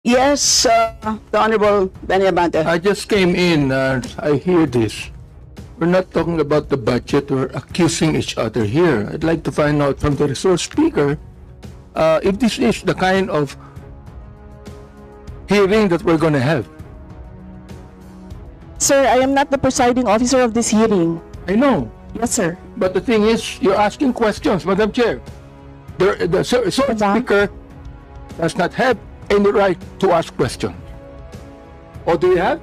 Yes, the Honorable Benny Abante. I just came in and I hear this. We're not talking about the budget. We're accusing each other here. I'd like to find out from the resource speaker if this is the kind of hearing that we're going to have. Sir, I am not the presiding officer of this hearing. I know. Yes, sir. But the thing is, you're asking questions, Madam Chair. The resource speaker does not have any right to ask questions. Or do you have?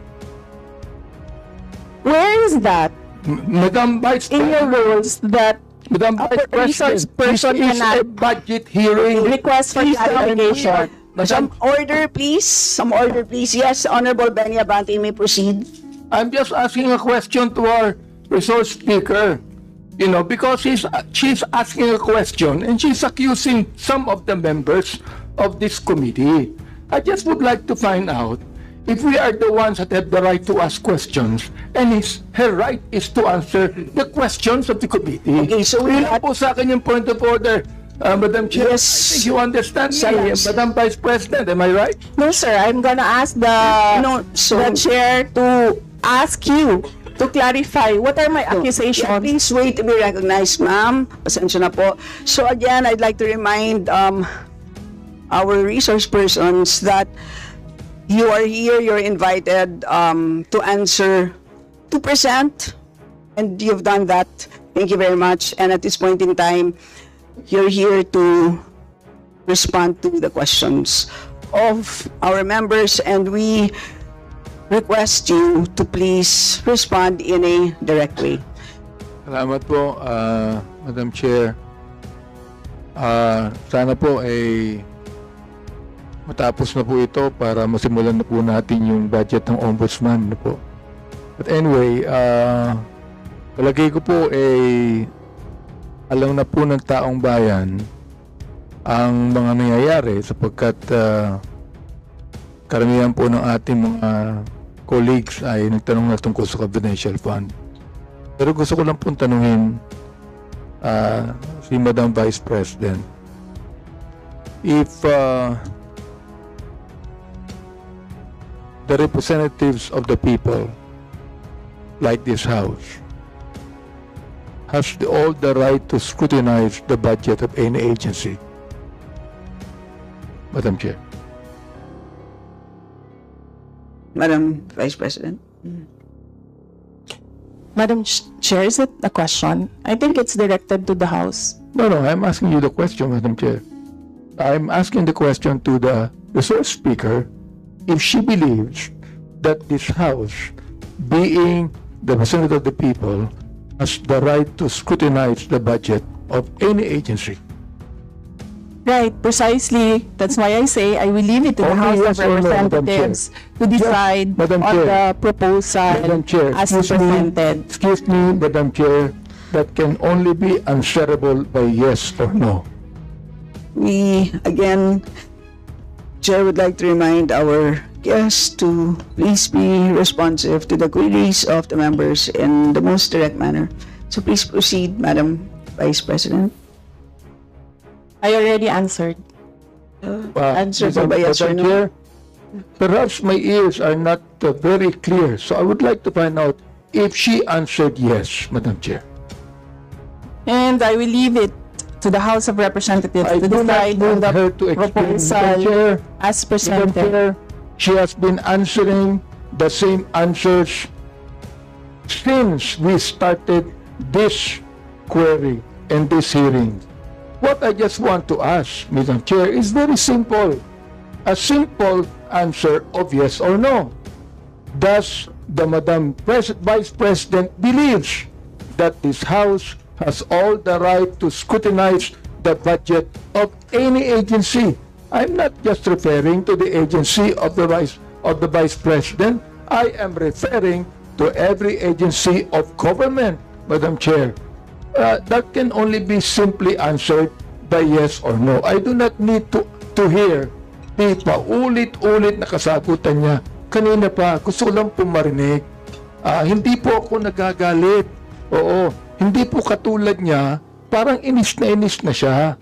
Where is that Madam Vice in your President, rules that Madam a Vice resource President, person this is a cannot budget hearing. request for Please, clarification? Some order, please. Some order, please. Yes, Honorable Benny Abante, may proceed. I'm just asking a question to our resource speaker. You know, because she's asking a question and she's accusing some of the members of this committee. I just would like to find out if we are the ones that have the right to ask questions and her right is to answer the questions of the committee. Okay, so we Ilan po sa akin yung point of order, Madam Chair? Yes. I think you understand me, Yes. Madam Vice President, am I right? No, sir. I'm gonna ask the chair to ask you to clarify what are my accusations. Yeah, please wait to be recognized, ma'am. Pasensya na po. So again, I'd like to remind our resource persons that you are here, you're invited to answer, to present, and you've done that. Thank you very much. And at this point in time, you're here to respond to the questions of our members, and we request you to please respond in a direct way. Salamat po, Madam Chair. Sana po ay matapos na po ito para masimulan na po natin yung budget ng Ombudsman. Po. But anyway, palagay ko po ay alam na po ng taong bayan ang mga nangyayari sapagkat karamihan po ng ating mga colleagues ay nagtanong na tungkol sa confidential fund. Pero gusto ko lang pong tanungin si Madam Vice President if the representatives of the people like this House has all the right to scrutinize the budget of any agency. Madam Chair. Madam Vice President. Madam Chair, is it a question? I think it's directed to the House. No, I'm asking you the question, Madam Chair. I'm asking the question to the resource speaker if she believes that this House, being the representative of the people, has the right to scrutinize the budget of any agency. Right, precisely. That's why I say I will leave it to the Only House yes of or no, Madam Representatives to decide Madam on Chair. the proposal Madam Chair, as presented. excuse me, Madam Chair, that can only be answerable by yes or no. We, again, Chair would like to remind our guests to please be responsive to the queries of the members in the most direct manner. So please proceed, Madam Vice President. I already answered. Answer po ba yes or Madam no? Chair, perhaps my ears are not very clear, so I would like to find out if she answered yes, Madam Chair. And I will leave it to the House of Representatives I to do not decide on want the her to explain, Madam proposal Chair. as Madam presented. Chair, she has been answering the same answers since we started this query and this hearing. What I just want to ask, Madam Chair, is very simple. A simple answer of yes or no. Does the Madam Vice President believes that this House has all the right to scrutinize the budget of any agency? I'm not just referring to the agency of the Vice President. I am referring to every agency of government, Madam Chair. That can only be simply answered by yes or no. I do not need to hear the paulit-ulit na kasagutan niya. Kanina pa, gusto lang po marinig. Hindi po ako nagagalit. Oo, hindi po katulad niya, parang inis na siya.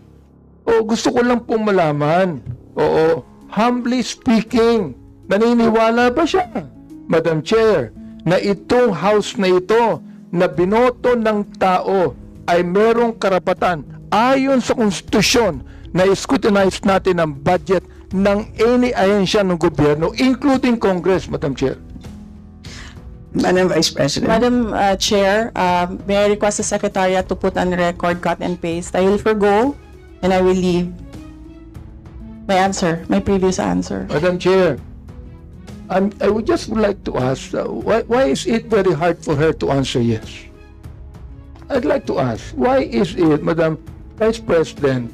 O gusto ko lang po malaman. Oo, humbly speaking, naniniwala ba siya, Madam Chair, na itong House na ito na binoto ng tao ay merong karapatan ayon sa konstitusyon na scrutinize natin ang budget ng any ahensya ng gobyerno, including Congress, Madam Chair? Madam Vice President. Madam Chair, may I request the Secretariat to put on record, cut and paste. I will forgo and I will leave my answer, my previous answer. Madam Chair, I would just like to ask, why is it very hard for her to answer yes? I'd like to ask, why is it, Madam Vice President,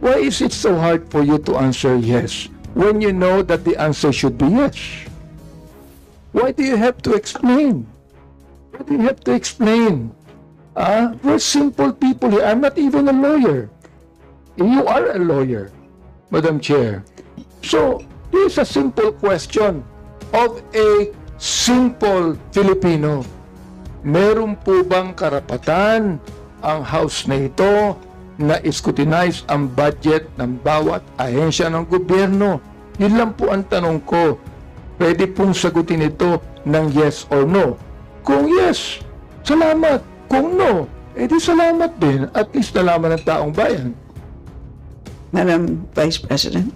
why is it so hard for you to answer yes when you know that the answer should be yes? Why do you have to explain? Why do you have to explain? We're simple people here. I'm not even a lawyer. You are a lawyer, Madam Chair. So, this is a simple question of a simple Filipino. Meron po bang karapatan ang House na ito na scrutinize ang budget ng bawat ahensya ng gobyerno? Yun lang po ang tanong ko. Pwede pong sagutin ito ng yes or no. Kung yes, salamat. Kung no, edi salamat din. At least nalaman ng taong bayan. Madam Vice President.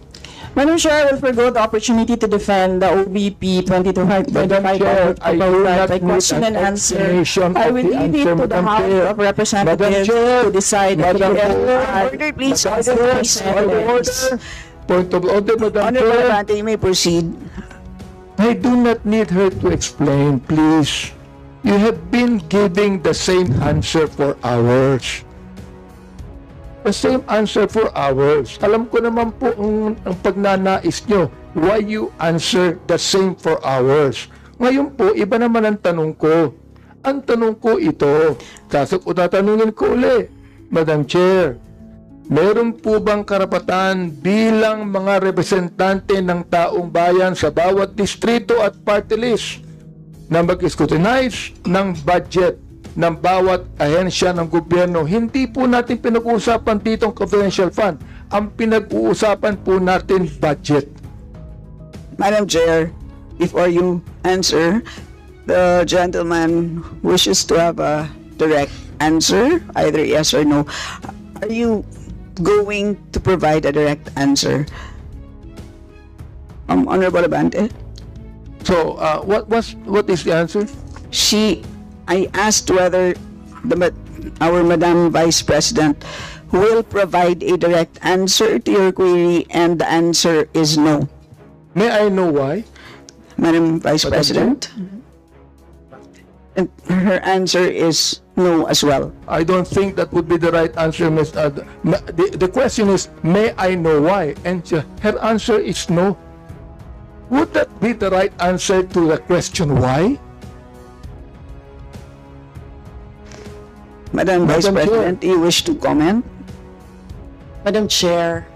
Madam Chair, I will forgo the opportunity to defend the OVP 2225 I do not by question and answer. I will the leave it to the House of Representatives to decide. Order, please. Point of order, Madam Honorable Chair. Abante, you may proceed. I do not need her to explain, please. You have been giving the same answer for hours. The same answer for hours. Alam ko naman po ang pagnanais nyo. Why you answer the same for hours? Ngayon po, iba naman ang tanong ko. Ang tanong ko ito, tatanungin ko uli, Madam Chair, meron po bang karapatan bilang mga representante ng taong bayan sa bawat distrito at party list na mag-scrutinize ng budget ng bawat ahensya ng gobyerno? Hindi po natin pinag-uusapan dito ang confidential fund. Ang pinag-uusapan po natin budget. Madam Chair, before you answer, the gentleman wishes to have a direct answer, either yes or no. Are you going to provide a direct answer? Honorable Abante? So, what is the answer? I asked whether our Madam Vice President will provide a direct answer to your query, and the answer is no. May I know why? Madam Vice President? And her answer is no as well. I don't think that would be the right answer, Ms. The question is, may I know why? And her answer is no. Would that be the right answer to the question why? Madam Vice President, do you wish to comment? Madam Chair,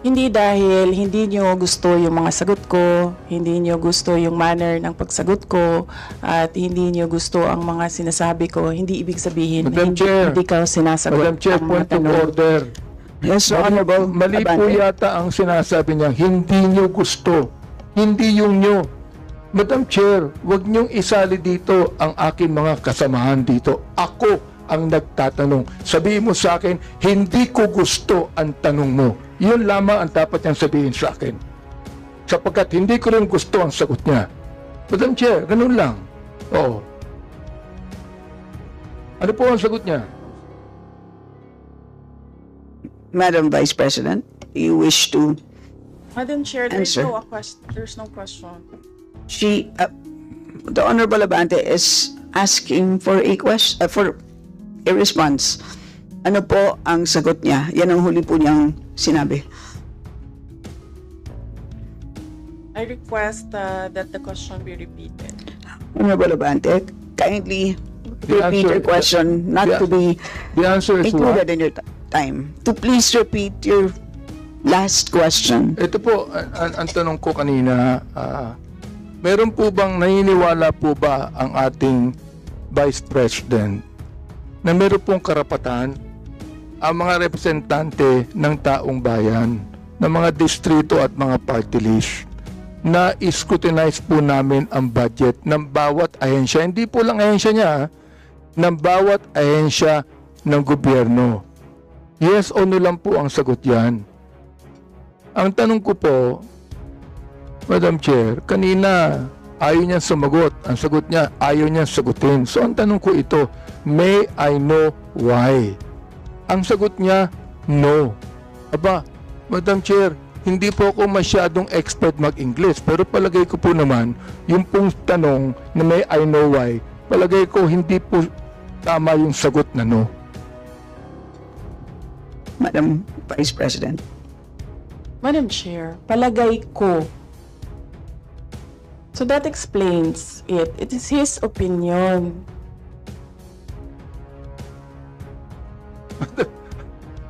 hindi dahil hindi nyo gusto yung mga sagot ko, hindi nyo gusto yung manner ng pagsagot ko, at hindi nyo gusto ang mga sinasabi ko, hindi ibig sabihin na hindi ka sinasagot. Madam Chair, point of order. Yes, Honorable. Mali po yata ang sinasabi niya, hindi nyo gusto. Hindi yung nyo. Madam Chair, wag niyong isali dito ang aking mga kasamahan dito. Ako ang nagtatanong. Sabihin mo sa akin, hindi ko gusto ang tanong mo. Yun lamang ang dapat niyang sabihin sa akin. Sapagkat hindi ko rin gusto ang sagot niya. Madam Chair, ganun lang. Oo. Ano po ang sagot niya? Madam Vice President, do you wish to Madam Chair, answer? There's no question. The Honorable Abante is asking for a question, for a response. Ano po ang sagot niya? Yan ang huli po niyang sinabi. I request that the question be repeated. Honorable Abante, kindly repeat your question, not to be The answer is included what? in your time. To please repeat your last question. Ito po, ang tanong ko kanina, meron po bang naniniwala po ba ang ating Vice President na meron pong karapatan ang mga representante ng taong bayan ng mga distrito at mga party list na scrutinize po namin ang budget ng bawat ahensya. Hindi po lang ahensya niya, ng bawat ahensya ng gobyerno. Yes o no lang po ang sagot yan. Ang tanong ko po, Madam Chair, kanina ayaw niya sumagot. Ang sagot niya, ayaw niya sagutin. So ang tanong ko ito, may I know why? Ang sagot niya, no. Aba, Madam Chair, hindi po ako masyadong expert mag-English, pero palagay ko po naman, yung pong tanong na may I know why, palagay ko hindi po tama yung sagot na no. Madam Vice President. Madam Chair, palagay ko. So that explains it. It is his opinion.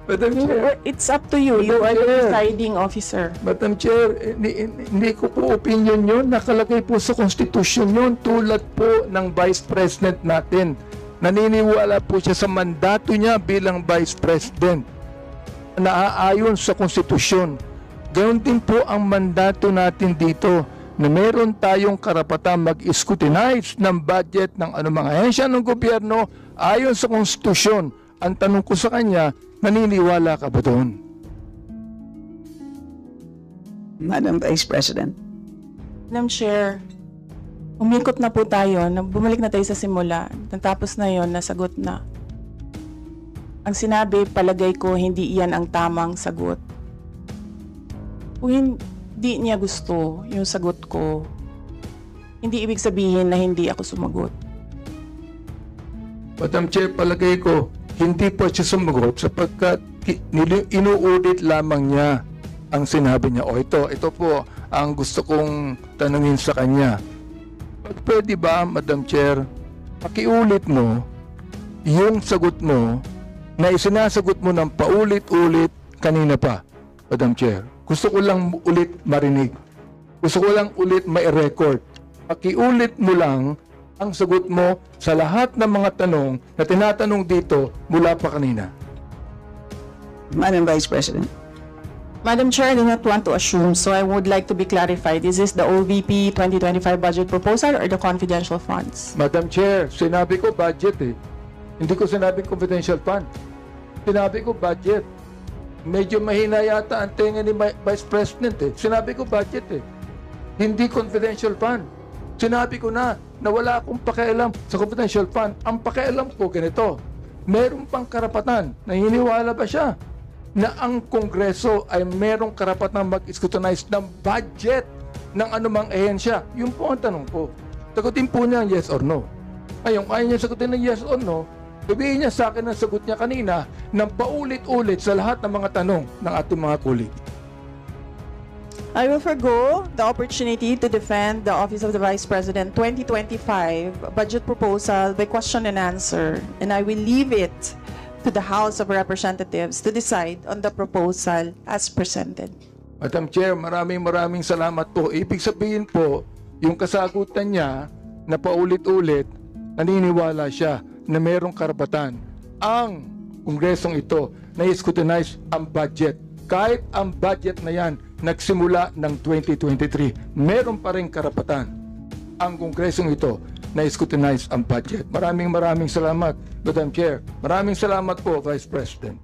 Madam Chair, It's up to you. You are the deciding officer. Madam Chair, hindi ko po opinion yun. Nakalagay po sa Constitution yun. Tulad po ng Vice President natin. Naniniwala po siya sa mandato niya bilang Vice President. Naaayon sa Konstitusyon. Gayon din po ang mandato natin dito na meron tayong karapatan mag-scrutinize ng budget ng anumang ahensya ng gobyerno ayon sa Konstitusyon. Ang tanong ko sa kanya, naniniwala ka ba doon? Madam Vice President. Madam Chair, umikot na po tayo. Bumalik na tayo sa simula. Natapos na yon, nasagot na. Ang sinabi, palagay ko, hindi iyan ang tamang sagot. Kung hindi niya gusto yung sagot ko, hindi ibig sabihin na hindi ako sumagot. Madam Chair, palagay ko, hindi po siya sumagot sapagkat inu-audit lamang niya ang sinabi niya. O ito po ang gusto kong tanungin sa kanya. Pwede ba, Madam Chair, pakiulit mo yung sagot mo na isinasagot mo ng paulit-ulit kanina pa, Madam Chair. Gusto ko lang ulit marinig. Gusto ko lang ulit mai-record. Pakiulit mo lang ang sagot mo sa lahat ng mga tanong na tinatanong dito mula pa kanina. Madam Vice President. Madam Chair, I do not want to assume, so I would like to be clarified. Is this the OVP 2025 budget proposal or the confidential funds? Madam Chair, sinabi ko budget eh. Hindi ko sinabing confidential fund. Sinabi ko budget. Medyo mahina yata ang tenga ni Vice President eh. Sinabi ko budget eh. Hindi confidential fund. Sinabi ko na wala akong pakialam sa confidential fund. Ang pakialam ko ganito. Meron pang karapatan. Naniniwala ba siya na ang Kongreso ay merong karapatan mag-scrutinize ng budget ng anumang ahensya? Yun po ang tanong ko. Sagutin po niya yes or no. Ayun, ayaw niya sagutin ng yes or no, sabihin niya sa akin ang sagot niya kanina ng paulit-ulit sa lahat ng mga tanong ng ating mga kulig. I will forgo the opportunity to defend the Office of the Vice President 2025 budget proposal by question and answer, and I will leave it to the House of Representatives to decide on the proposal as presented. Madam Chair, maraming salamat po. Ibig sabihin po, yung kasagutan niya na paulit-ulit, naniniwala siya na mayroong karapatan ang Kongresong ito na i-scrutinize ang budget. Kahit ang budget na yan nagsimula ng 2023, meron pa rin karapatan ang Kongresong ito na i-scrutinize ang budget. Maraming salamat, Madam Chair. Maraming salamat po, Vice President.